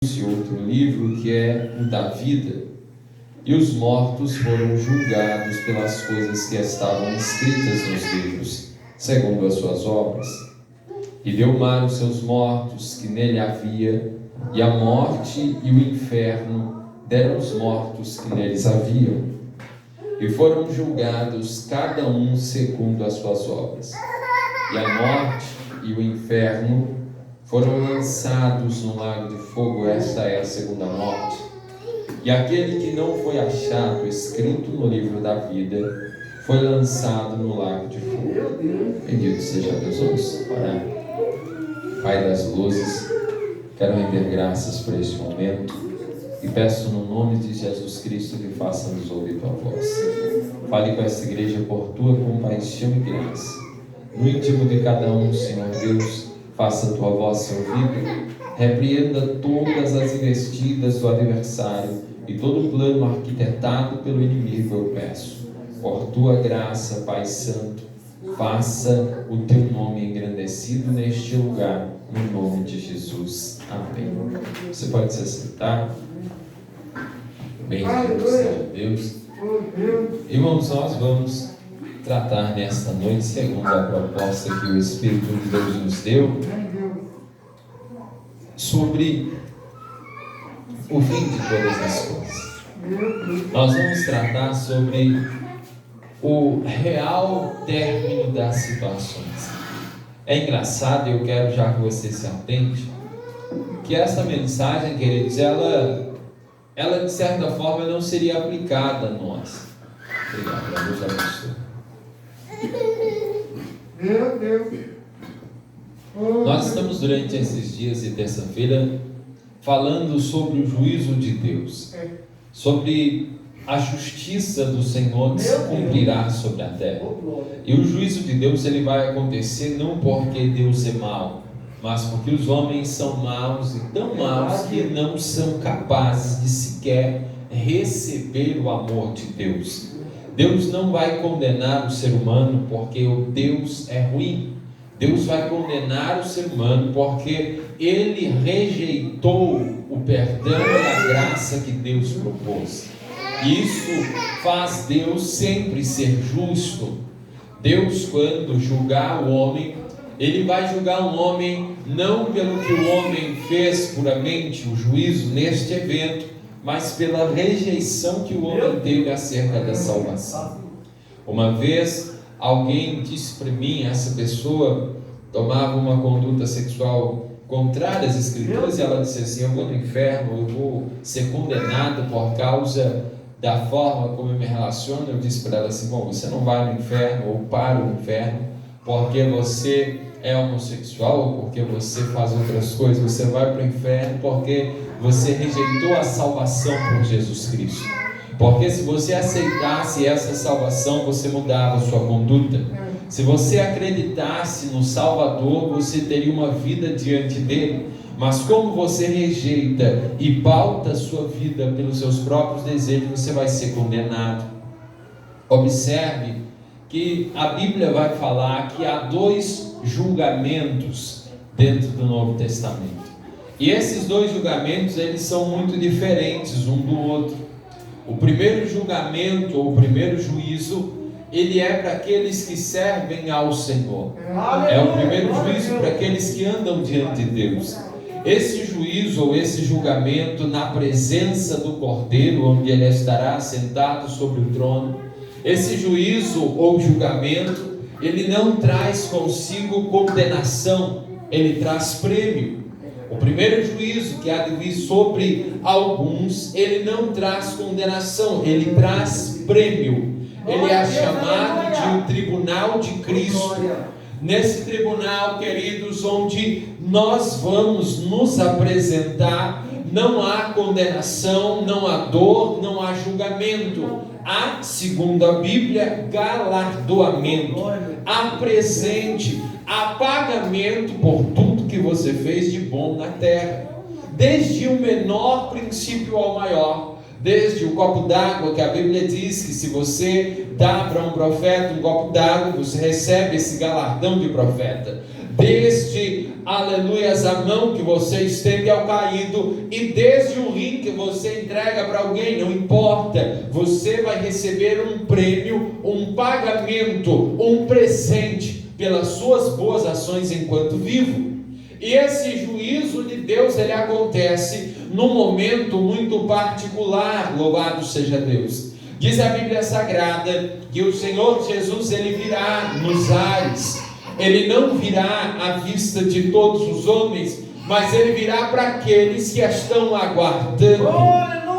outro livro que é o da vida, e os mortos foram julgados pelas coisas que estavam escritas nos livros, segundo as suas obras. E deu mar os seus mortos que nele havia, e a morte e o inferno deram os mortos que neles haviam. E foram julgados cada um segundo as suas obras. E a morte e o inferno foram lançados no lago de fogo. Esta é a segunda morte. E aquele que não foi achado escrito no livro da vida foi lançado no lago de fogo. Bendito seja Deus. Vamos orar. Pai das luzes, quero render graças por este momento e peço no nome de Jesus Cristo que faça-nos ouvir tua voz. Fale com esta igreja por tua compaixão e graça. No íntimo de cada um, Senhor Deus, faça a tua voz ser ouvida, repreenda todas as investidas do adversário e todo o plano arquitetado pelo inimigo, eu peço. Por tua graça, Pai Santo, faça o teu nome engrandecido neste lugar, no nome de Jesus. Amém. Você pode se sentar. Bendito seja Deus. Irmãos, nós vamos tratar nesta noite, segundo a proposta que o Espírito de Deus nos deu, sobre o fim de todas as coisas. Nós vamos tratar sobre o real término das situações. É engraçado, e eu quero já que você se atente, que essa mensagem, queridos, ela de certa forma não seria aplicada a nós. Obrigado, Deus abençoe. Meu Deus. Nós estamos durante esses dias de terça-feira falando sobre o juízo de Deus, sobre a justiça do Senhor que se cumprirá sobre a terra. E o juízo de Deus ele vai acontecer não porque Deus é mau, mas porque os homens são maus e tão maus que não são capazes de sequer receber o amor de Deus. Deus não vai condenar o ser humano porque o Deus é ruim. Deus vai condenar o ser humano porque ele rejeitou o perdão e a graça que Deus propôs. E isso faz Deus sempre ser justo. Deus, quando julgar o homem, ele vai julgar um homem não pelo que o homem fez puramente, o juízo neste evento, mas pela rejeição que o homem teve acerca da salvação. Uma vez alguém disse para mim, essa pessoa tomava uma conduta sexual contrária às Escrituras, e ela disse assim: eu vou no inferno, eu vou ser condenado por causa da forma como eu me relaciono. Eu disse para ela assim: bom, você não vai no inferno ou para o inferno porque você é homossexual ou porque você faz outras coisas. Você vai para o inferno porque você rejeitou a salvação por Jesus Cristo. Porque se você aceitasse essa salvação, você mudava a sua conduta. Se você acreditasse no Salvador, você teria uma vida diante dele. Mas como você rejeita e pauta a sua vida pelos seus próprios desejos, você vai ser condenado. Observe que a Bíblia vai falar que há dois julgamentos dentro do Novo Testamento. E esses dois julgamentos, eles são muito diferentes um do outro. O primeiro julgamento, ou o primeiro juízo, ele é para aqueles que servem ao Senhor. É o primeiro juízo para aqueles que andam diante de Deus. Esse juízo, ou esse julgamento, na presença do Cordeiro, onde ele estará sentado sobre o trono, esse juízo ou julgamento, ele não traz consigo condenação, ele traz prêmio. O primeiro juízo que há de vir sobre alguns, ele não traz condenação, ele traz prêmio. Ele é chamado de o tribunal de Cristo. Nesse tribunal, queridos, onde nós vamos nos apresentar, não há condenação, não há dor, não há julgamento. Há, segundo a Bíblia, galardoamento. Há presente, há pagamento por tudo que você fez de bom na terra. Desde o menor princípio ao maior. Desde o copo d'água, que a Bíblia diz que se você dá para um profeta um copo d'água, você recebe esse galardão de profeta. desde, aleluias, a mão que você estende ao caído, e desde o rim que você entrega para alguém, não importa, você vai receber um prêmio, um pagamento, um presente pelas suas boas ações enquanto vivo. E esse juízo de Deus, ele acontece num momento muito particular, louvado seja Deus. Diz a Bíblia Sagrada que o Senhor Jesus, ele virá nos ares. Ele não virá à vista de todos os homens, mas ele virá para aqueles que estão aguardando.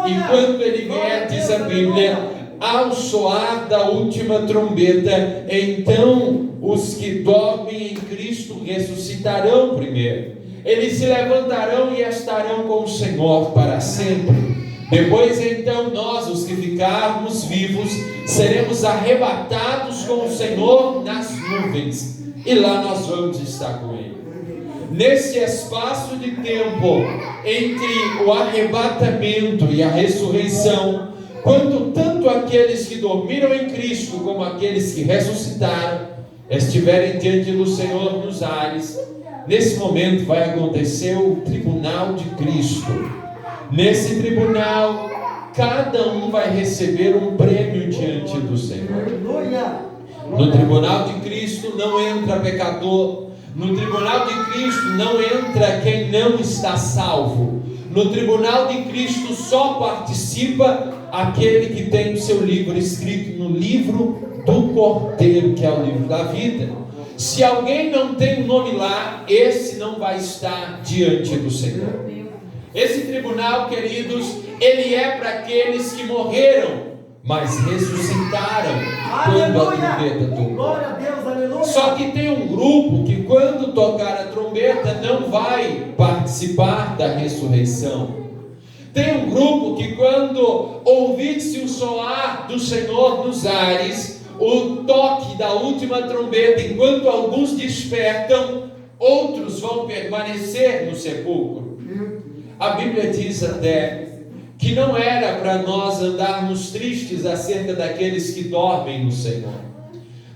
E quando ele vier, diz a Bíblia, ao soar da última trombeta, então os que dormem em Cristo ressuscitarão primeiro. Eles se levantarão e estarão com o Senhor para sempre. Depois então nós, os que ficarmos vivos, seremos arrebatados com o Senhor nas nuvens, e lá nós vamos estar com Ele. Nesse espaço de tempo entre o arrebatamento e a ressurreição, quando tanto aqueles que dormiram em Cristo como aqueles que ressuscitaram estiverem diante do Senhor nos ares, nesse momento vai acontecer o tribunal de Cristo. Nesse tribunal, cada um vai receber um prêmio diante do Senhor. No tribunal de Cristo não entra pecador. No tribunal de Cristo não entra quem não está salvo. No tribunal de Cristo só participa aquele que tem o seu livro escrito no livro do Cordeiro, que é o livro da vida. Se alguém não tem o nome lá, esse não vai estar diante do Senhor. Esse tribunal, queridos, ele é para aqueles que morreram, mas ressuscitaram quando a trombeta tocou. Só que tem um grupo que quando tocar a trombeta não vai participar da ressurreição. Tem um grupo que quando ouvir-se o soar do Senhor nos ares, o toque da última trombeta, enquanto alguns despertam, outros vão permanecer no sepulcro. A Bíblia diz até que não era para nós andarmos tristes acerca daqueles que dormem no Senhor.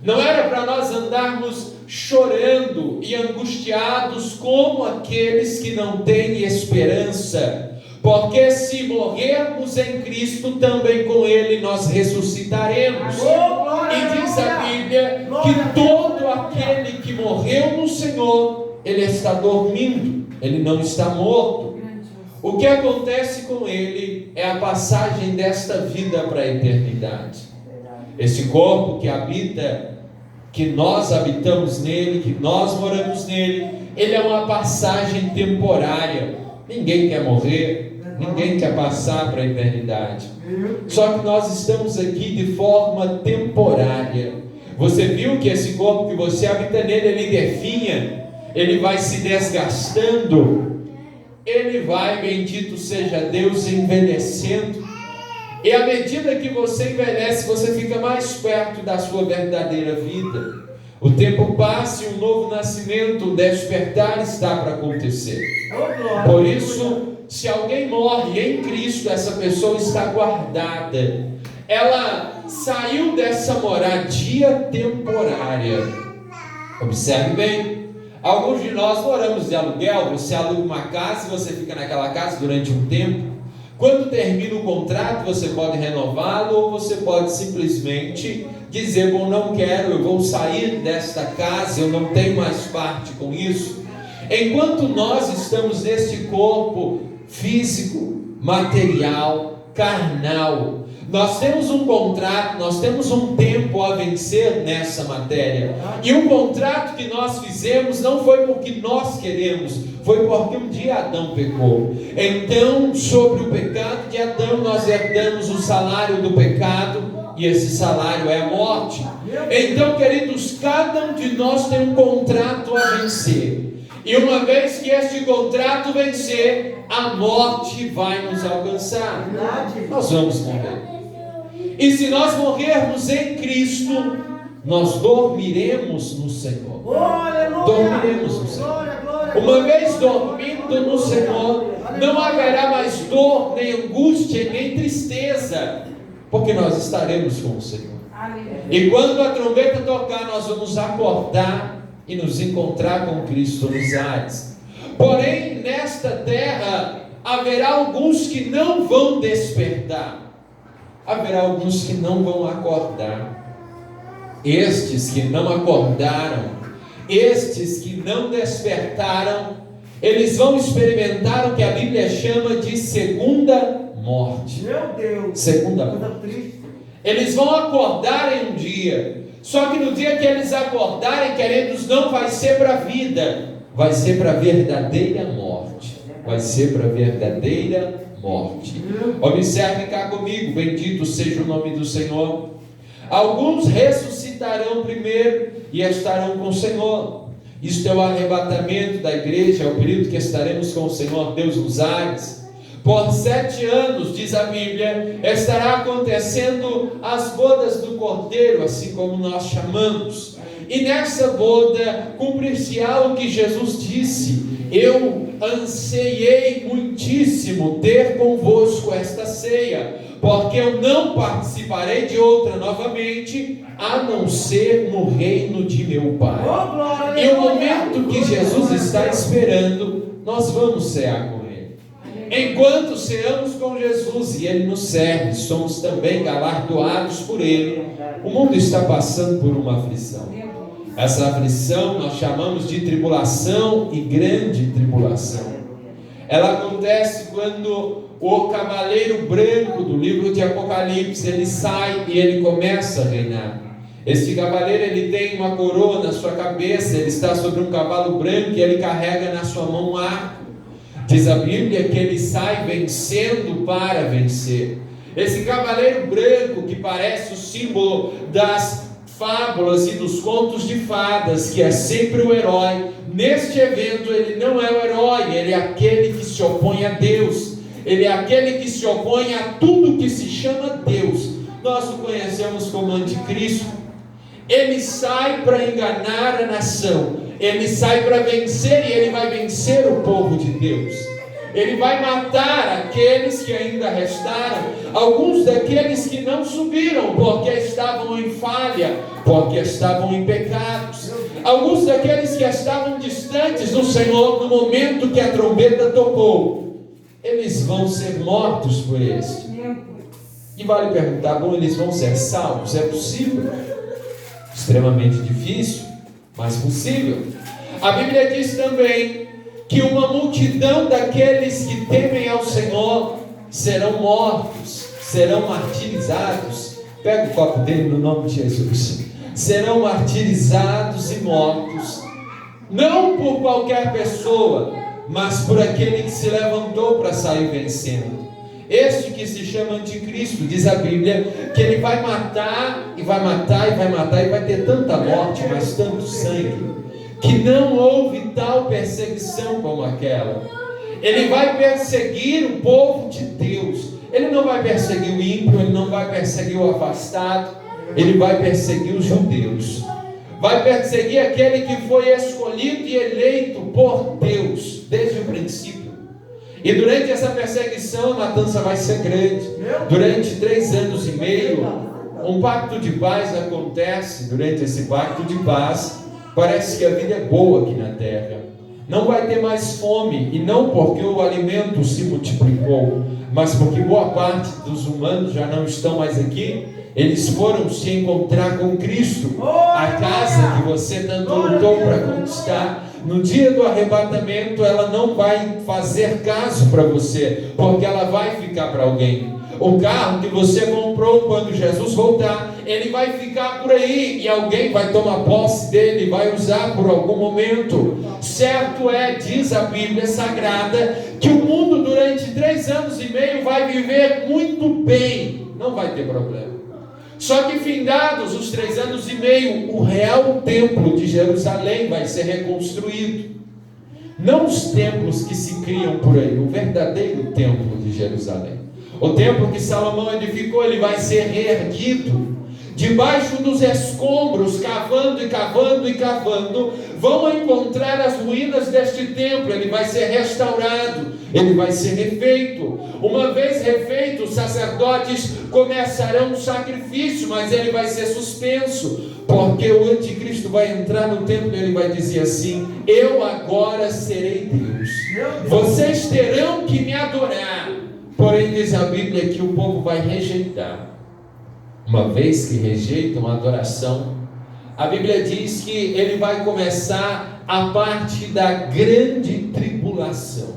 Não era para nós andarmos chorando e angustiados como aqueles que não têm esperança. Porque se morrermos em Cristo, também com Ele nós ressuscitaremos. E diz a Bíblia que todo aquele que morreu no Senhor, ele está dormindo, ele não está morto. O que acontece com ele é a passagem desta vida para a eternidade. Esse corpo que habita, que nós habitamos nele, que nós moramos nele, ele é uma passagem temporária. Ninguém quer morrer, ninguém quer passar para a eternidade. Só que nós estamos aqui de forma temporária. Você viu que esse corpo que você habita nele, ele definha, ele vai se desgastando, ele vai, bendito seja Deus, envelhecendo. E à medida que você envelhece, você fica mais perto da sua verdadeira vida. O tempo passa e um novo nascimento, o despertar está para acontecer. Por isso, se alguém morre em Cristo, essa pessoa está guardada. Ela saiu dessa moradia temporária. Observe bem. Alguns de nós moramos de aluguel. Você aluga uma casa e você fica naquela casa durante um tempo. Quando termina o contrato, você pode renová-lo ou você pode simplesmente dizer: bom, não quero, eu vou sair desta casa, eu não tenho mais parte com isso. Enquanto nós estamos neste corpo físico, material, carnal, nós temos um contrato, nós temos um tempo a vencer nessa matéria. E o contrato que nós fizemos não foi porque nós queremos, foi porque um dia Adão pecou. Então, sobre o pecado de Adão, nós herdamos o salário do pecado, e esse salário é a morte. Então, queridos, cada um de nós tem um contrato a vencer. E uma vez que este contrato vencer, a morte vai nos alcançar. Nós vamos morrer. E se nós morrermos em Cristo, nós dormiremos no Senhor. Dormiremos no Senhor. Uma vez dormindo no Senhor, não haverá mais dor, nem angústia, nem tristeza, porque nós estaremos com o Senhor. E quando a trombeta tocar, nós vamos acordar e nos encontrar com Cristo nos ares. Porém, nesta terra haverá alguns que não vão despertar, haverá alguns que não vão acordar. Estes que não acordaram, estes que não despertaram, eles vão experimentar o que a Bíblia chama de segunda morte. Meu Deus! Segunda morte. Eles vão acordar em um dia, só que no dia que eles acordarem, queridos, não vai ser para a vida, vai ser para a verdadeira morte. Vai ser para a verdadeira morte. Observe cá comigo, bendito seja o nome do Senhor. Alguns ressuscitarão primeiro e estarão com o Senhor. Isto é o arrebatamento da igreja, é o período que estaremos com o Senhor Deus nos ares. Por 7 anos, diz a Bíblia, estará acontecendo as bodas do Cordeiro, assim como nós chamamos. E nessa boda cumprir-se-á o que Jesus disse: eu anseiei muitíssimo ter convosco esta ceia, porque eu não participarei de outra novamente, a não ser no reino de meu Pai. E o momento que Jesus está esperando, nós vamos cear com Ele. Enquanto ceamos com Jesus e Ele nos serve, somos também galardoados por Ele. O mundo está passando por uma aflição. Essa aflição nós chamamos de tribulação e grande tribulação. Ela acontece quando o cavaleiro branco do livro de Apocalipse, ele sai e ele começa a reinar. Este cavaleiro, ele tem uma coroa na sua cabeça, ele está sobre um cavalo branco e ele carrega na sua mão um arco. Diz a Bíblia que ele sai vencendo para vencer. Esse cavaleiro branco, que parece o símbolo das fábulas e dos contos de fadas, que é sempre o herói, neste evento ele não é o herói, ele é aquele que se opõe a Deus, ele é aquele que se opõe a tudo que se chama Deus. Nós o conhecemos como anticristo. Ele sai para enganar a nação, ele sai para vencer, e ele vai vencer o povo de Deus. Ele vai matar aqueles que ainda restaram, alguns daqueles que não subiram, porque estavam em falha, porque estavam em pecados, alguns daqueles que estavam distantes do Senhor no momento que a trombeta tocou. Eles vão ser mortos por este. E vale perguntar, bom, eles vão ser salvos? É possível? Extremamente difícil, mas possível. A Bíblia diz também que uma multidão daqueles que temem ao Senhor serão mortos, serão martirizados. Pega o copo dele no nome de Jesus. Serão martirizados e mortos, não por qualquer pessoa, mas por aquele que se levantou para sair vencendo. Este que se chama anticristo, diz a Bíblia, que ele vai matar, e vai matar, e vai matar, e vai ter tanta morte, mas tanto sangue, que não houve tal perseguição como aquela. Ele vai perseguir o povo de Deus. Ele não vai perseguir o ímpio, ele não vai perseguir o afastado, ele vai perseguir os judeus. Vai perseguir aquele que foi escolhido e eleito por Deus desde o princípio. E durante essa perseguição a matança vai ser grande. Durante 3 anos e meio, um pacto de paz acontece. Durante esse pacto de paz, parece que a vida é boa aqui na terra. Não vai ter mais fome, e não porque o alimento se multiplicou, mas porque boa parte dos humanos já não estão mais aqui. Eles foram se encontrar com Cristo, a casa que você tanto lutou para conquistar. No dia do arrebatamento, ela não vai fazer caso para você, porque ela vai ficar para alguém. O carro que você comprou quando Jesus voltar, ele vai ficar por aí, e alguém vai tomar posse dele, vai usar por algum momento. Certo é, diz a Bíblia Sagrada, que o mundo durante 3 anos e meio vai viver muito bem, não vai ter problema. Só que findados os 3 anos e meio, o real templo de Jerusalém vai ser reconstruído. Não os templos que se criam por aí, o verdadeiro templo de Jerusalém. O templo que Salomão edificou, ele vai ser reerguido. debaixo dos escombros, cavando e cavando e cavando, vão encontrar as ruínas deste templo. Ele vai ser restaurado, ele vai ser refeito. Uma vez refeito, os sacerdotes começarão o sacrifício, mas ele vai ser suspenso, porque o anticristo vai entrar no templo e ele vai dizer assim: eu agora serei Deus, vocês terão que me adorar. Porém diz a Bíblia que o povo vai rejeitar. Uma vez que rejeitam a adoração, a Bíblia diz que ele vai começar a parte da grande tribulação.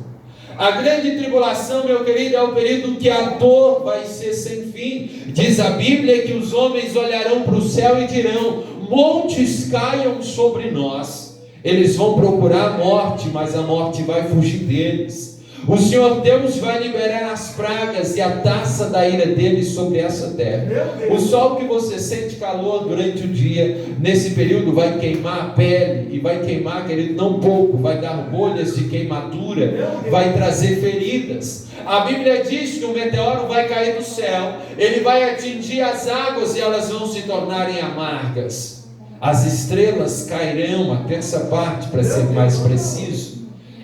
A grande tribulação, meu querido, é o período que a dor vai ser sem fim. Diz a Bíblia que os homens olharão para o céu e dirão: montes caiam sobre nós. Eles vão procurar a morte, mas a morte vai fugir deles. O Senhor Deus vai liberar as pragas e a taça da ira dele sobre essa terra. O sol que você sente calor durante o dia, nesse período vai queimar a pele, e vai queimar, querido, não pouco, vai dar bolhas de queimadura, vai trazer feridas. A Bíblia diz que o meteoro vai cair do céu, ele vai atingir as águas e elas vão se tornarem amargas. As estrelas cairão, a terça parte, para ser mais preciso.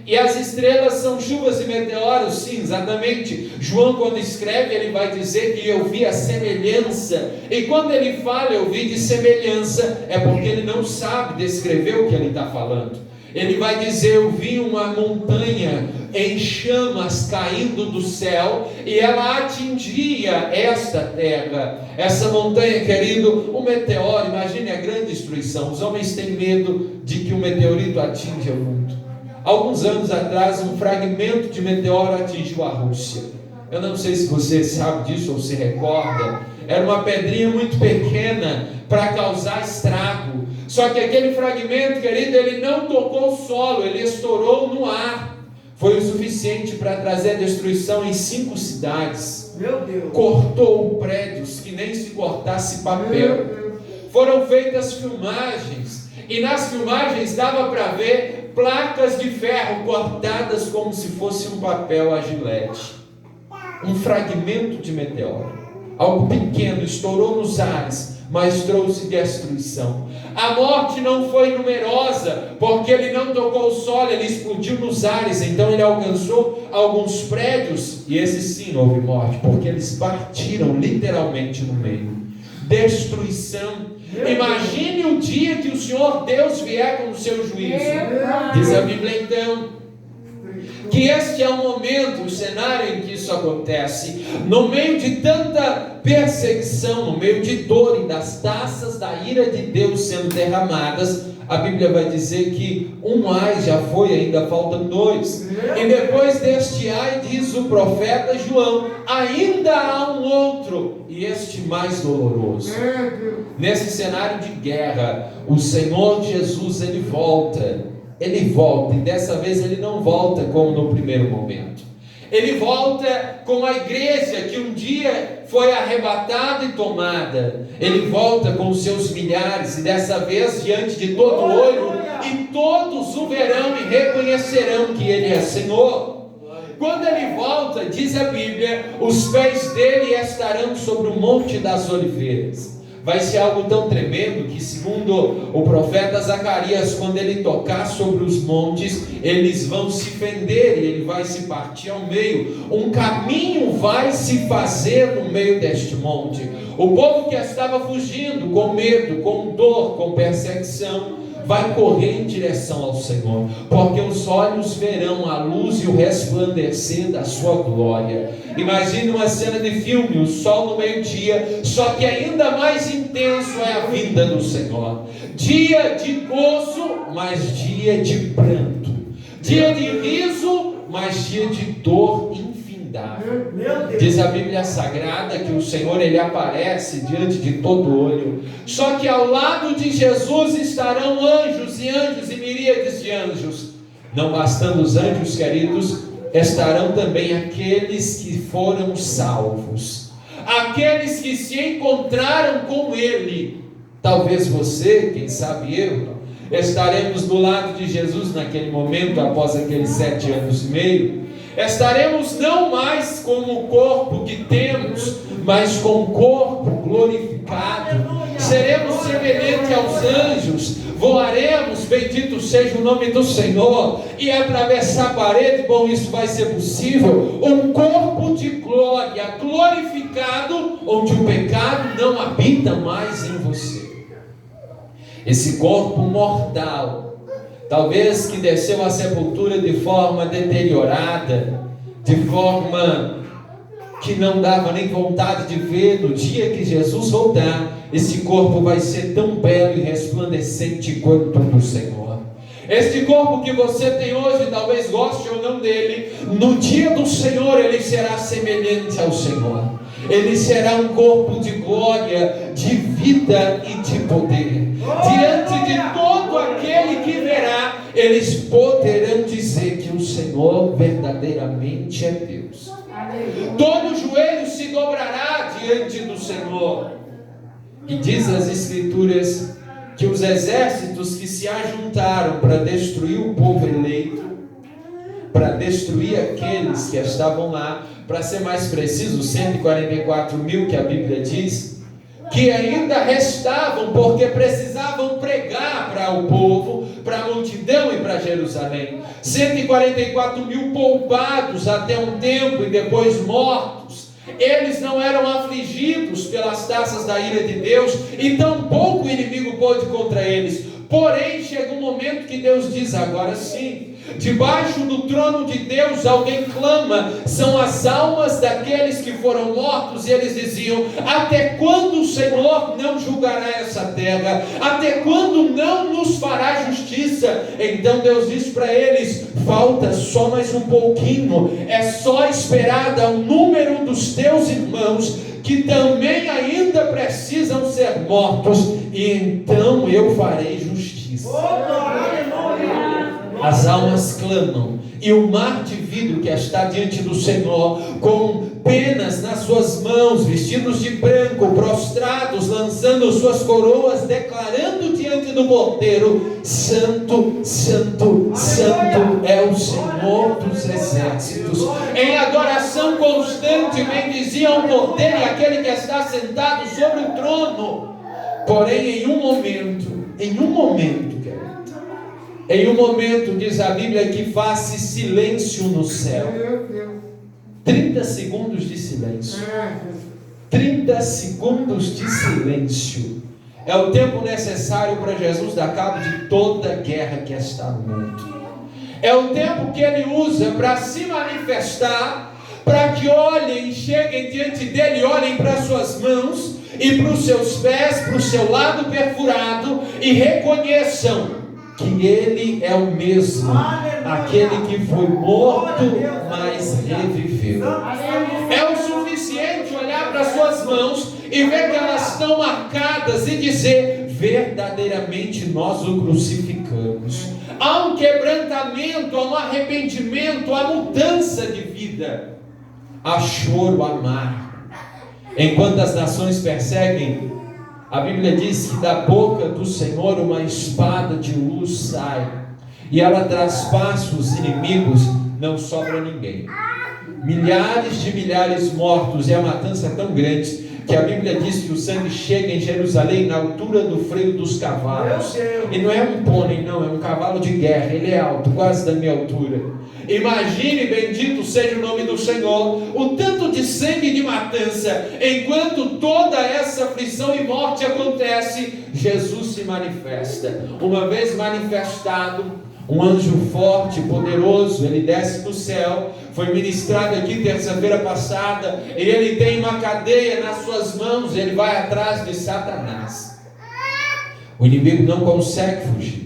E as estrelas são chuvas e meteoros, sim, exatamente. João, quando escreve, ele vai dizer que eu vi a semelhança. E quando ele fala eu vi de semelhança, é porque ele não sabe descrever o que ele está falando. Ele vai dizer: eu vi uma montanha em chamas caindo do céu, e ela atingia esta terra. Essa montanha, querido, o meteoro, imagine a grande destruição. Os homens têm medo de que o meteorito atinja o mundo. Alguns anos atrás, um fragmento de meteoro atingiu a Rússia. Eu não sei se você sabe disso ou se recorda. Era uma pedrinha muito pequena para causar estrago. Só que aquele fragmento, querido, ele não tocou o solo, ele estourou no ar. Foi o suficiente para trazer destruição em 5 cidades. Meu Deus. Cortou prédios que nem se cortasse papel. Foram feitas filmagens, e nas filmagens dava para ver placas de ferro cortadas como se fosse um papel a gilete. Um fragmento de meteoro, algo pequeno, estourou nos ares, mas trouxe destruição. A morte não foi numerosa, porque ele não tocou o solo, ele explodiu nos ares. Então ele alcançou alguns prédios, e esse sim houve morte, porque eles partiram literalmente no meio. Destruição. Imagine o dia que o Senhor Deus vier com o seu juízo. Diz a Bíblia então que este é o momento, o cenário em que isso acontece. No meio de tanta perseguição, no meio de dor e das taças da ira de Deus sendo derramadas, a Bíblia vai dizer que um ai já foi, ainda faltam 2. E depois deste ai, diz o profeta João, ainda há um outro, e este mais doloroso. Nesse cenário de guerra, o Senhor Jesus, ele volta, e dessa vez ele não volta como no primeiro momento. Ele volta com a igreja que um dia foi arrebatada e tomada. Ele volta com os seus milhares, e dessa vez diante de todo olho, e todos o verão e reconhecerão que ele é Senhor. Quando ele volta, diz a Bíblia, os pés dele estarão sobre o Monte das Oliveiras. Vai ser algo tão tremendo que, segundo o profeta Zacarias, quando ele tocar sobre os montes, eles vão se fender e ele vai se partir ao meio. Um caminho vai se fazer no meio deste monte. O povo que estava fugindo com medo, com dor, com perseguição, vai correr em direção ao Senhor, porque os olhos verão a luz e o resplandecer da sua glória. Imagine uma cena de filme, o sol no meio-dia, só que ainda mais intenso é a vinda do Senhor. Dia de gozo, mas dia de pranto. Dia de riso, mas dia de dor infindável. Diz a Bíblia Sagrada que o Senhor, ele aparece diante de todo olho. Só que ao lado de Jesus estarão anjos e miríades de anjos. Não bastando os anjos, queridos, estarão também aqueles que foram salvos, aqueles que se encontraram com ele. Talvez você, quem sabe eu, estaremos do lado de Jesus naquele momento, após aqueles 7 anos e meio. Estaremos não mais com o corpo que temos, mas com o corpo glorificado. seremos semelhantes aos anjos, voaremos, bendito seja o nome do Senhor, e atravessar a parede. Bom, isso vai ser possível. Um corpo de glória, glorificado, onde o pecado não habita mais em você. Esse corpo mortal, talvez que desceu à sepultura de forma deteriorada, de forma que não dava nem vontade de ver, no dia que Jesus voltar, esse corpo vai ser tão belo e resplandecente quanto o do Senhor. Este corpo que você tem hoje, talvez goste ou não dele, no dia do Senhor ele será semelhante ao Senhor. Ele será um corpo de glória, de vida e de poder. Diante de todo aquele que verá, eles poderão dizer que o Senhor verdadeiramente é Deus. Todo joelho se dobrará diante do Senhor. E diz as Escrituras que os exércitos que se ajuntaram para destruir o povo eleito, para destruir aqueles que estavam lá, para ser mais preciso, 144 mil que a Bíblia diz, que ainda restavam, porque precisavam pregar para o povo, para a multidão e para Jerusalém. 144 mil poupados até um tempo e depois mortos. Eles não eram afligidos pelas taças da ira de Deus, e tampouco o inimigo pôde contra eles. Porém, chega um momento que Deus diz: agora sim, debaixo do trono de Deus alguém clama, são as almas daqueles que foram mortos. E eles diziam: até quando o Senhor não julgará essa terra? Até quando não nos fará justiça? Então Deus diz para eles: falta só mais um pouquinho, é só esperar dar o número dos teus irmãos, que também ainda precisam ser mortos, e então eu farei justiça. As almas clamam, e o mar de vidro que está diante do Senhor, com penas nas suas mãos, vestidos de branco, prostrados, lançando suas coroas, declarando diante do porteiro: Santo, Santo, Santo é o Senhor dos exércitos. Em adoração constante bendiziam o porteiro e aquele que está sentado sobre o trono. Porém, em um momento, diz a Bíblia, que faz-se silêncio no céu. 30 segundos de silêncio. 30 segundos de silêncio. É o tempo necessário para Jesus dar cabo de toda a guerra que está no mundo. É o tempo que ele usa para se manifestar, para que olhem, cheguem diante dele, olhem para as suas mãos e para os seus pés, para o seu lado perfurado, e reconheçam que ele é o mesmo, aquele que foi morto, mas reviveu. É o suficiente olhar para as suas mãos e ver que elas estão marcadas e dizer: verdadeiramente nós o crucificamos. Há um quebrantamento, há um arrependimento, há mudança de vida, há choro amargo. Enquanto as nações perseguem, a Bíblia diz que da boca do Senhor uma espada de luz sai, e ela traspassa os inimigos, não sobra ninguém. Milhares de milhares mortos, e a matança é tão grande que a Bíblia diz que o sangue chega em Jerusalém na altura do freio dos cavalos. E não é um pônei, não, é um cavalo de guerra. Ele é alto, quase da minha altura. Imagine, bendito seja o nome do Senhor, o tanto de sangue e de matança. Enquanto toda essa aflição e morte acontece, Jesus se manifesta. Uma vez manifestado, um anjo forte, poderoso, ele desce do céu. Foi ministrado aqui terça-feira passada, e ele tem uma cadeia nas suas mãos. Ele vai atrás de Satanás. O inimigo não consegue fugir.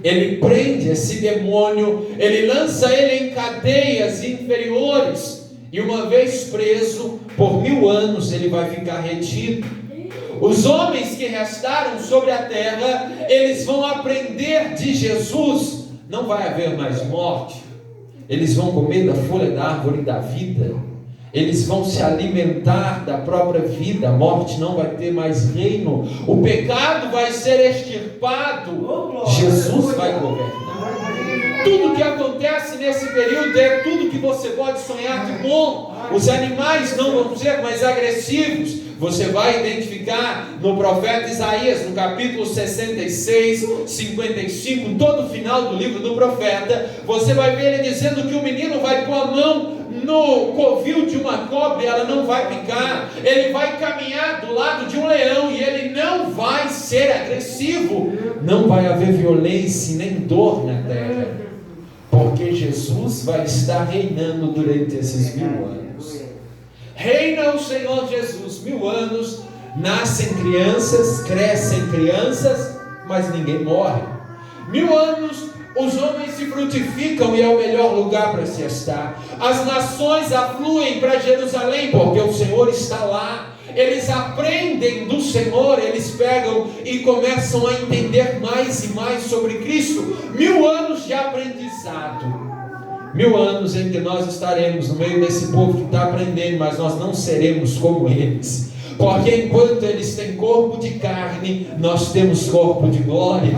Ele prende esse demônio, ele lança ele em cadeias inferiores, e uma vez preso, por 1000 anos ele vai ficar retido. Os homens que restaram sobre a terra, eles vão aprender de Jesus. Não vai haver mais morte. Eles vão comer da folha da árvore da vida. Eles vão se alimentar da própria vida. A morte não vai ter mais reino. O pecado vai ser extirpado. Jesus vai governar. Tudo que acontece nesse período é tudo que você pode sonhar de bom. Os animais não vão ser mais agressivos. Você vai identificar no profeta Isaías, no capítulo 66, 55, todo o final do livro do profeta, você vai ver ele dizendo que o menino vai pôr a mão no covil de uma cobra e ela não vai picar. Ele vai caminhar do lado de um leão e ele não vai ser agressivo. Não vai haver violência nem dor na terra, porque Jesus vai estar reinando durante esses 1000 anos. Reina o Senhor Jesus 1000 anos. Nascem crianças, crescem crianças, mas ninguém morre. 1000 anos, os homens se frutificam e é o melhor lugar para se estar. As nações afluem para Jerusalém porque o Senhor está lá. Eles aprendem do Senhor, eles pegam e começam a entender mais e mais sobre Cristo. 1000 anos de aprendizado. 1000 anos em que nós estaremos no meio desse povo que está aprendendo, mas nós não seremos como eles. Porque enquanto eles têm corpo de carne, nós temos corpo de glória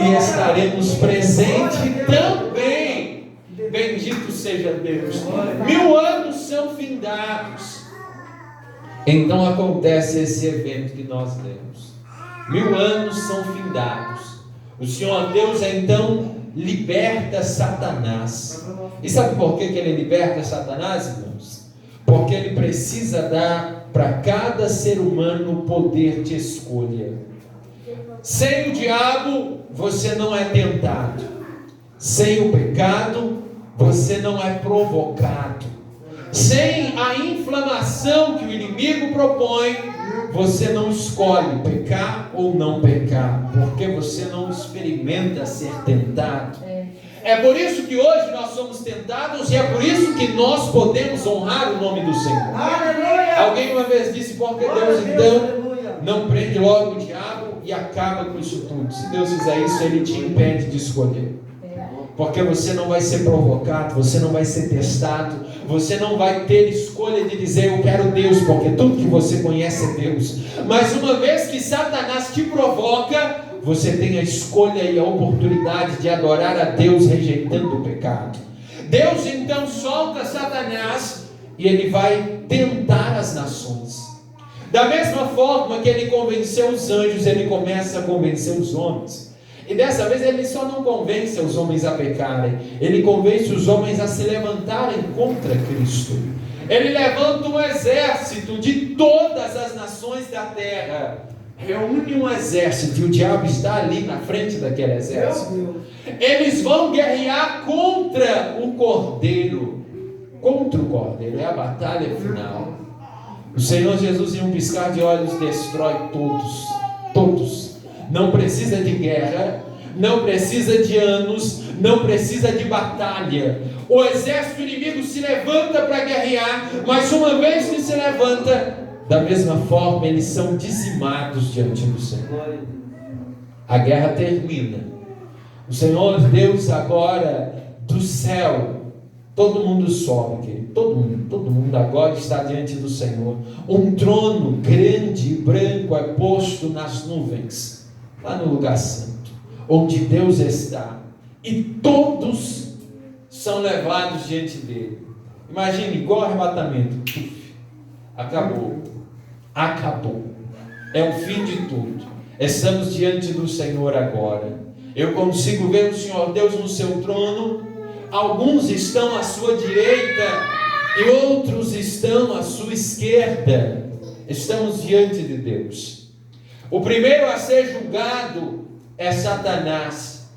e estaremos presentes também. Bendito seja Deus. 1000 anos são findados. Então acontece esse evento que nós lemos. 1000 anos são findados. O Senhor Deus então liberta Satanás. E sabe por que ele liberta Satanás, irmãos? Porque ele precisa dar para cada ser humano o poder de escolha. Sem o diabo, você não é tentado. Sem o pecado, você não é provocado. Sem a inflamação que o inimigo propõe, você não escolhe pecar ou não pecar, porque você não experimenta ser tentado. É por isso que hoje nós somos tentados e é por isso que nós podemos honrar o nome do Senhor. Aleluia! Alguém uma vez disse, porque Deus então não prende logo o diabo e acaba com isso tudo. Se Deus fizer isso, Ele te impede de escolher. Porque você não vai ser provocado, você não vai ser testado, você não vai ter escolha de dizer eu quero Deus, porque tudo que você conhece é Deus. Mas uma vez que Satanás te provoca, você tem a escolha e a oportunidade de adorar a Deus rejeitando o pecado. Deus então solta Satanás e ele vai tentar as nações. Da mesma forma que ele convenceu os anjos, ele começa a convencer os homens. E dessa vez ele só não convence os homens a pecarem, ele convence os homens a se levantarem contra Cristo. Ele levanta um exército de todas as nações da terra, reúne um exército e o diabo está ali na frente daquele exército. Eles vão guerrear contra o Cordeiro. Contra o Cordeiro, é a batalha final. O Senhor Jesus, em um piscar de olhos, destrói todos. Todos. Não precisa de guerra, não precisa de anos, não precisa de batalha. O exército inimigo se levanta para guerrear, mas uma vez que se levanta, da mesma forma eles são dizimados diante do Senhor. A guerra termina. O Senhor Deus agora do céu, todo mundo sobe, querido. Todo mundo agora está diante do Senhor. Um trono grande e branco é posto nas nuvens, lá no lugar santo, onde Deus está, e todos são levados diante dele. Imagine, igual arrebatamento. Acabou. É o fim de tudo. Estamos diante do Senhor agora. Eu consigo ver o Senhor Deus no seu trono. Alguns estão à sua direita e outros estão à sua esquerda. Estamos diante de Deus. O primeiro a ser julgado é Satanás.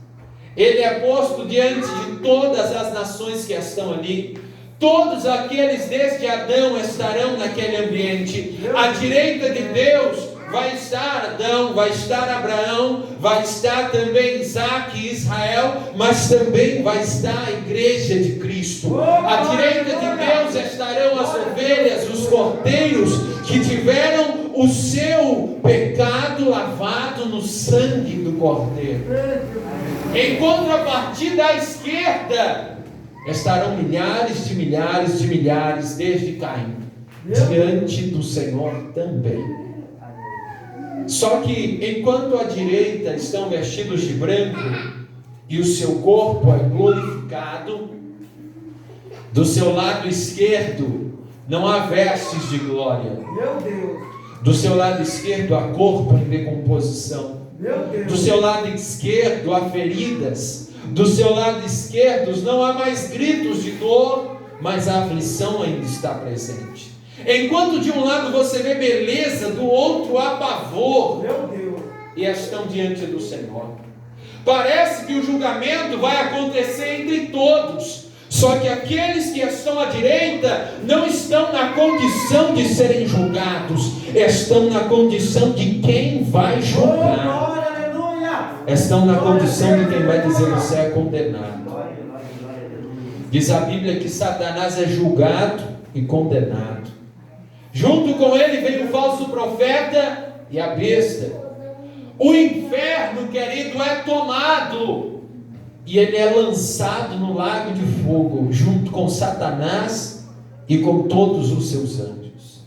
Ele é posto diante de todas as nações que estão ali. Todos aqueles desde Adão estarão naquele ambiente. À direita de Deus vai estar Adão, vai estar Abraão, vai estar também Isaac e Israel, mas também vai estar a igreja de Cristo. À direita de Deus estarão as ovelhas, os cordeiros que tiveram o seu pecado lavado no sangue do cordeiro. Em contrapartida, à esquerda estarão milhares de milhares de milhares desde Caim, diante do Senhor também. Só que enquanto à direita estão vestidos de branco e o seu corpo é glorificado, do seu lado esquerdo não há vestes de glória. Meu Deus. Do seu lado esquerdo há corpo em decomposição. Do seu lado esquerdo há feridas. Do seu lado esquerdo não há mais gritos de dor, mas a aflição ainda está presente. Enquanto de um lado você vê beleza, do outro há pavor. E estão diante do Senhor. Parece que o julgamento vai acontecer entre todos. Só que aqueles que estão à direita não estão na condição de serem julgados, estão na condição de quem vai julgar. Estão na condição de quem vai dizer: você é condenado. Diz a Bíblia que Satanás é julgado e condenado. Junto com ele vem o falso profeta e a besta. O inferno, querido, é tomado e ele é lançado no lago de fogo, junto com Satanás e com todos os seus anjos.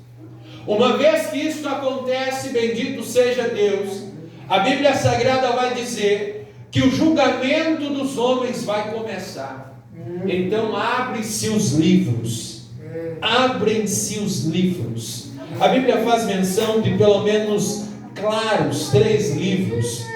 Uma vez que isso acontece, bendito seja Deus, a Bíblia Sagrada vai dizer que o julgamento dos homens vai começar. Então abrem-se os livros. Abrem-se os livros. A Bíblia faz menção de pelo menos claros 3 livros.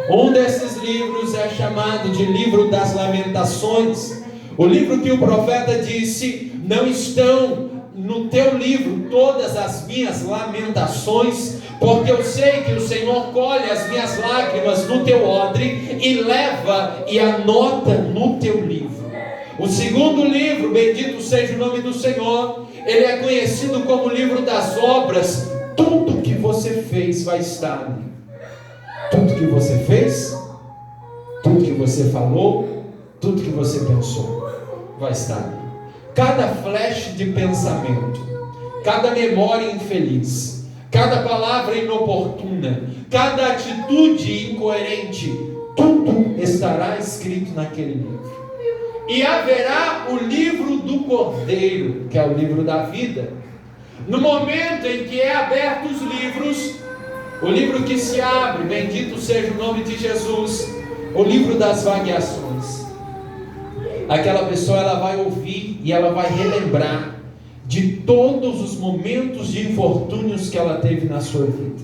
Um desses livros é chamado de livro das lamentações. O livro que o profeta disse: não estão no teu livro todas as minhas lamentações, porque eu sei que o Senhor colhe as minhas lágrimas no teu odre e leva e anota no teu livro. O segundo livro, bendito seja o nome do Senhor, ele é conhecido como o livro das obras. Tudo que você fez vai estar ali. Tudo que você fez, tudo que você falou, tudo que você pensou, vai estar ali. Cada flash de pensamento, cada memória infeliz, cada palavra inoportuna, cada atitude incoerente, tudo estará escrito naquele livro. E haverá o livro do Cordeiro, que é o livro da vida. No momento em que é aberto os livros, o livro que se abre, bendito seja o nome de Jesus, o livro das vagueações. Aquela pessoa, ela vai ouvir e ela vai relembrar de todos os momentos de infortúnios que ela teve na sua vida.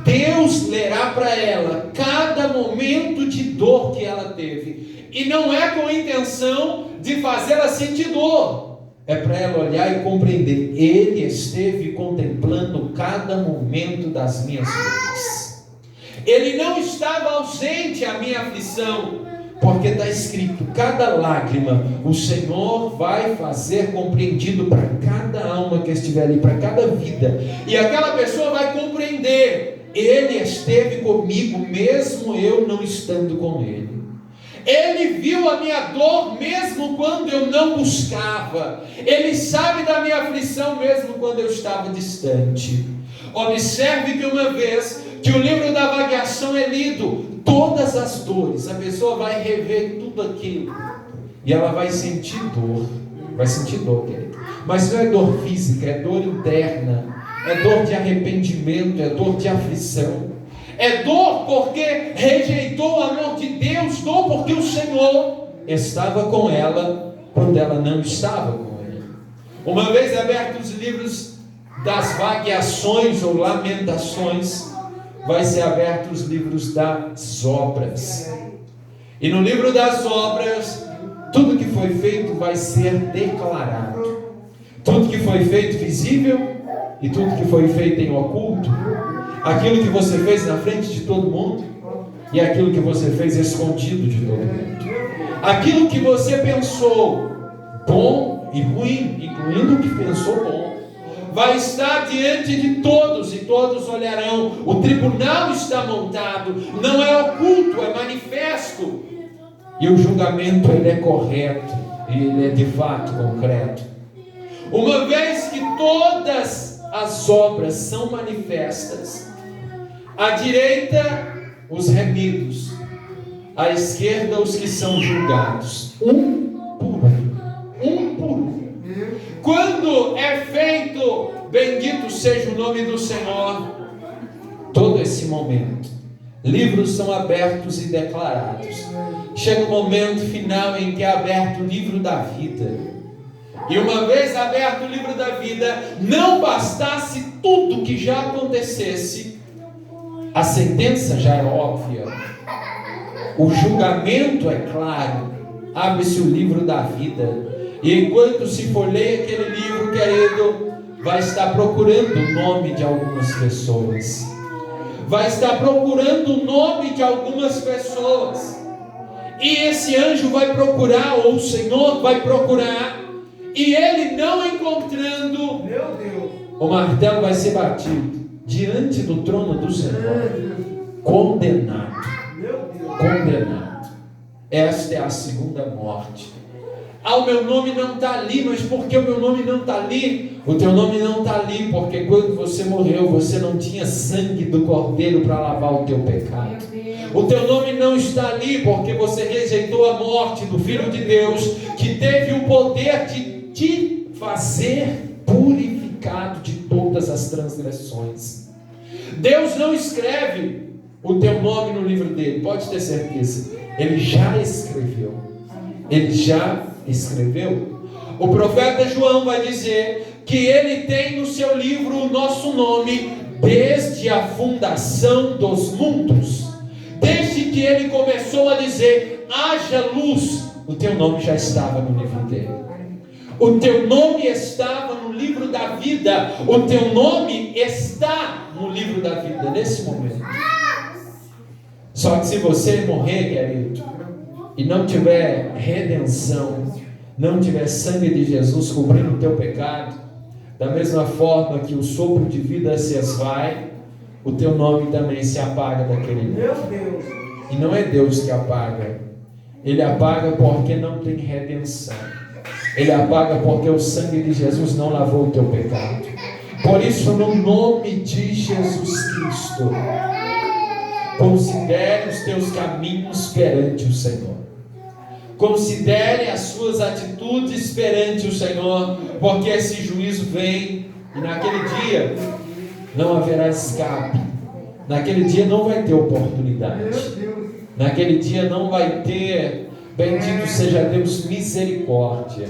Deus lerá para ela cada momento de dor que ela teve, e não é com a intenção de fazê-la sentir dor, é para ela olhar e compreender: Ele esteve contemplando cada momento das minhas dores. Ele não estava ausente à minha aflição, porque está escrito: cada lágrima o Senhor vai fazer compreendido para cada alma que estiver ali, para cada vida. E aquela pessoa vai compreender: Ele esteve comigo mesmo eu não estando com Ele. Ele viu a minha dor mesmo quando eu não buscava. Ele sabe da minha aflição mesmo quando eu estava distante. Observe que uma vez que o livro da vagueação é lido, todas as dores, a pessoa vai rever tudo aquilo e ela vai sentir dor. Vai sentir dor, querido. Mas não é dor física, é dor interna, é dor de arrependimento, é dor de aflição. É dor porque rejeitou o amor de Deus, dor porque o Senhor estava com ela quando ela não estava com Ele. Uma vez abertos os livros das vagueações ou lamentações, vai ser abertos os livros das obras. E no livro das obras, tudo que foi feito vai ser declarado. Tudo que foi feito visível e tudo que foi feito em oculto. Aquilo que você fez na frente de todo mundo e aquilo que você fez escondido de todo mundo. Aquilo que você pensou bom e ruim, incluindo o que pensou bom, vai estar diante de todos e todos olharão. O tribunal está montado, não é oculto, é manifesto. E o julgamento, ele é correto, ele é de fato concreto. Uma vez que todas as obras são manifestas, à direita os remidos, à esquerda os que são julgados, um por um. Quando é feito, bendito seja o nome do Senhor, todo esse momento, livros são abertos e declarados. Chega o momento final em que é aberto o livro da vida. E uma vez aberto o livro da vida, não bastasse tudo que já acontecesse, a sentença já é óbvia, o julgamento é claro. Abre-se o livro da vida, e enquanto se folheia aquele livro, querido, vai estar procurando o nome de algumas pessoas, vai estar procurando o nome de algumas pessoas, e esse anjo vai procurar, ou o Senhor vai procurar, e ele não encontrando, meu Deus, o martelo vai ser batido diante do trono do Senhor, condenado, condenado. Esta é a segunda morte. Ah, o meu nome não está ali, mas por que o meu nome não está ali? O teu nome não está ali porque quando você morreu, você não tinha sangue do Cordeiro para lavar o teu pecado. O teu nome não está ali porque você rejeitou a morte do Filho de Deus, que teve o poder de te fazer purificado de todas as transgressões. Deus não escreve o teu nome no livro dele, pode ter certeza. Ele já escreveu. Ele já escreveu. O profeta João vai dizer que ele tem no seu livro o nosso nome desde a fundação dos mundos. Desde que ele começou a dizer, haja luz, o teu nome já estava no livro dele. O teu nome estava no livro da vida. O teu nome está no livro da vida nesse momento. Só que se você morrer, querido, e não tiver redenção, não tiver sangue de Jesus cobrindo o teu pecado, da mesma forma que o sopro de vida se esvai, o teu nome também se apaga daquele livro. E não é Deus que apaga. Ele apaga porque não tem redenção. Ele apaga porque o sangue de Jesus não lavou o teu pecado. Por isso, no nome de Jesus Cristo, considere os teus caminhos perante o Senhor. Considere as suas atitudes perante o Senhor, porque esse juízo vem, e naquele dia não haverá escape. Naquele dia não vai ter oportunidade. Naquele dia não vai ter, bendito seja Deus, misericórdia.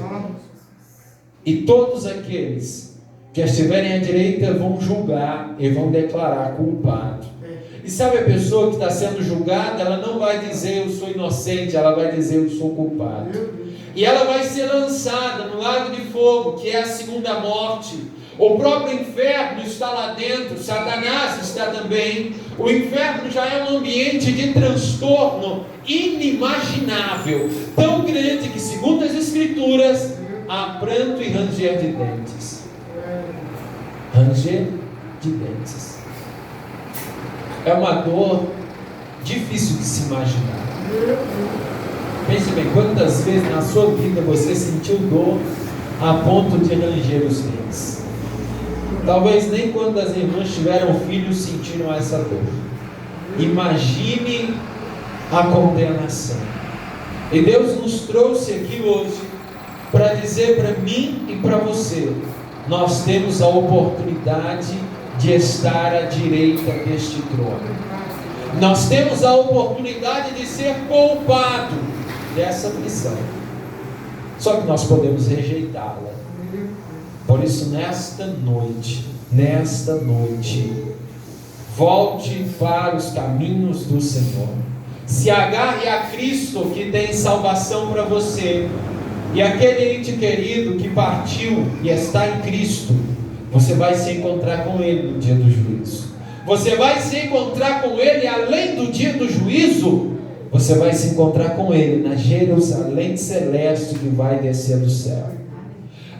E todos aqueles que estiverem à direita vão julgar e vão declarar culpado. E sabe, a pessoa que está sendo julgada, ela não vai dizer eu sou inocente, ela vai dizer eu sou culpado. E ela vai ser lançada no lago de fogo, que é a segunda morte. O próprio inferno está lá dentro, Satanás está também. O inferno já é um ambiente de transtorno inimaginável, tão grande que, segundo as Escrituras, há pranto e ranger de dentes. Ranger de dentes. É uma dor difícil de se imaginar. Pense bem, quantas vezes na sua vida você sentiu dor a ponto de ranger os dentes? Talvez nem quando as irmãs tiveram filhos sentiram essa dor. Imagine a condenação. E Deus nos trouxe aqui hoje para dizer para mim e para você, nós temos a oportunidade de estar à direita deste trono. Nós temos a oportunidade de ser poupado dessa missão. Só que nós podemos rejeitá-la. Por isso, nesta noite, volte para os caminhos do Senhor. Se agarre a Cristo, que tem salvação para você. E aquele ente querido que partiu e está em Cristo, você vai se encontrar com Ele no dia do juízo. Você vai se encontrar com Ele além do dia do juízo. Você vai se encontrar com Ele na Jerusalém celeste que vai descer do céu.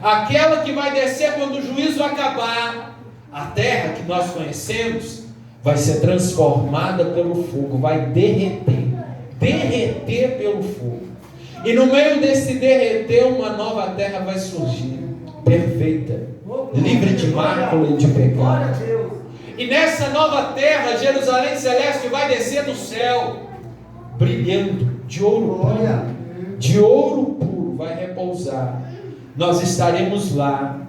Aquela que vai descer quando o juízo acabar. A terra que nós conhecemos vai ser transformada pelo fogo, vai derreter pelo fogo. E no meio desse derreter, uma nova terra vai surgir, perfeita, livre de mácula e de pecado. E nessa nova terra, Jerusalém celeste vai descer do céu, brilhando, de ouro puro, vai repousar. Nós estaremos lá,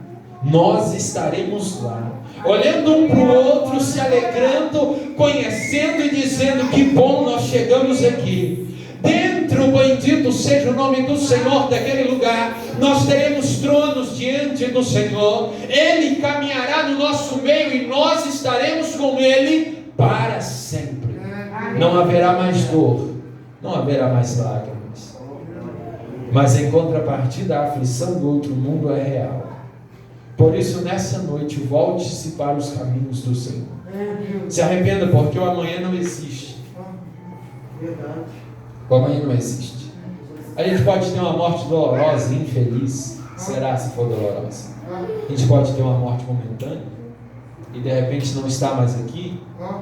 olhando um para o outro, se alegrando, conhecendo e dizendo que bom nós chegamos aqui. Dentro, bendito seja o nome do Senhor daquele lugar, nós teremos tronos diante do Senhor. Ele caminhará estará no nosso meio e nós estaremos com Ele para sempre. Não haverá mais dor, não haverá mais lágrimas. Mas em contrapartida, a aflição do outro mundo é real. Por isso, nessa noite, volte-se para os caminhos do Senhor. Se arrependa, porque o amanhã não existe. O amanhã não existe. A gente pode ter uma morte dolorosa, infeliz. Será se for dolorosa? A gente pode ter uma morte momentânea e de repente não está mais aqui.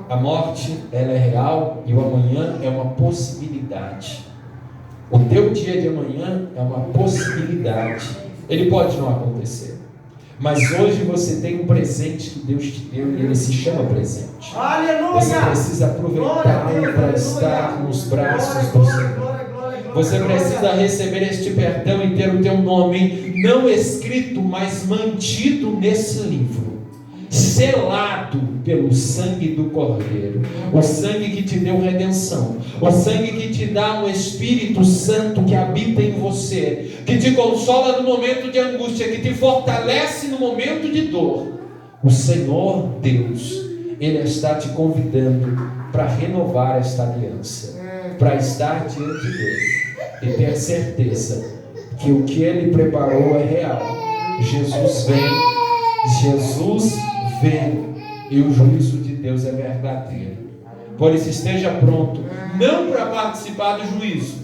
A morte, ela é real e o amanhã é uma possibilidade. O teu dia de amanhã é uma possibilidade. Ele pode não acontecer. Mas hoje você tem um presente que Deus te deu e ele se chama presente. Aleluia! Você precisa aproveitá-lo para estar nos braços do Senhor. Você precisa receber este perdão e ter o teu nome não escrito, mas mantido nesse livro, selado pelo sangue do Cordeiro, o sangue que te deu redenção, o sangue que te dá um Espírito Santo que habita em você, que te consola no momento de angústia, que te fortalece no momento de dor. O Senhor Deus, Ele está te convidando para renovar esta aliança, para estar diante dele e ter certeza que o que Ele preparou é real. Jesus vem e o juízo de Deus é verdadeiro. Por isso esteja pronto, não para participar do juízo,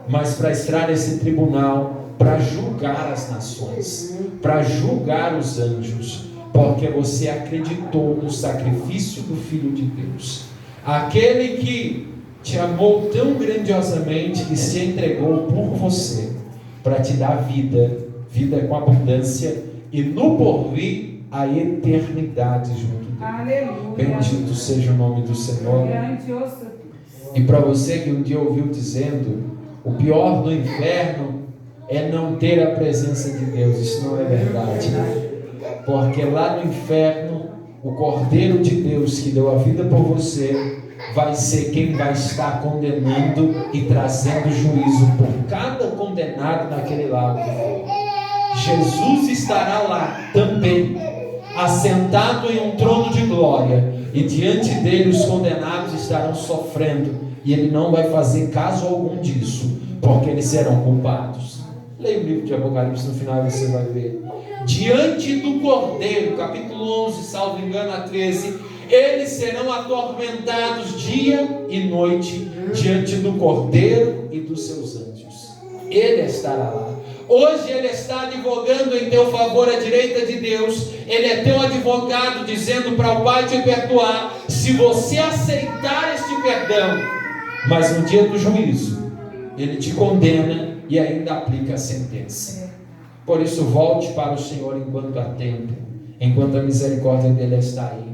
mas para estar nesse tribunal, para julgar as nações, para julgar os anjos, porque você acreditou no sacrifício do Filho de Deus, aquele que te amou tão grandiosamente que se entregou por você, para te dar vida com abundância e no porvir a eternidade junto dele. Aleluia. Bendito seja o nome do Senhor. E para você que um dia ouviu dizendo, o pior do inferno é não ter a presença de Deus, isso não é verdade, porque lá no inferno o Cordeiro de Deus que deu a vida por você vai ser quem vai estar condenando e trazendo juízo por cada condenado naquele lago. Jesus estará lá também, assentado em um trono de glória, e diante dele os condenados estarão sofrendo, e ele não vai fazer caso algum disso, porque eles serão culpados. Leia o livro de Apocalipse, no final você vai ver. Diante do Cordeiro, capítulo 11, salvo engano, a 13, eles serão atormentados dia e noite diante do Cordeiro e dos seus anjos. Ele estará lá. Hoje ele está advogando em teu favor à direita de Deus. Ele é teu advogado, dizendo para o Pai te perdoar, se você aceitar este perdão. Mas no dia do juízo, ele te condena e ainda aplica a sentença. Por isso, volte para o Senhor enquanto há tempo, enquanto a misericórdia dele está aí.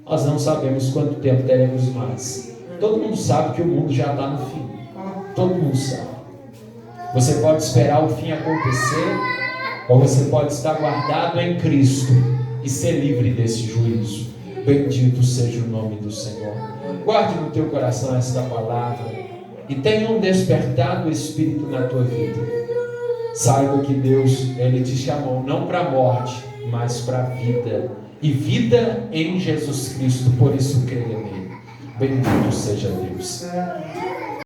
Nós não sabemos quanto tempo teremos mais. Todo mundo sabe que o mundo já está no fim. Todo mundo sabe. Você pode esperar o fim acontecer, ou você pode estar guardado em Cristo e ser livre desse juízo. Bendito seja o nome do Senhor. Guarde no teu coração esta palavra e tenha um despertar do Espírito na tua vida. Saiba que Deus, Ele te chamou não para a morte, mas para a vida. E vida em Jesus Cristo, por isso creia nele. Bendito seja Deus.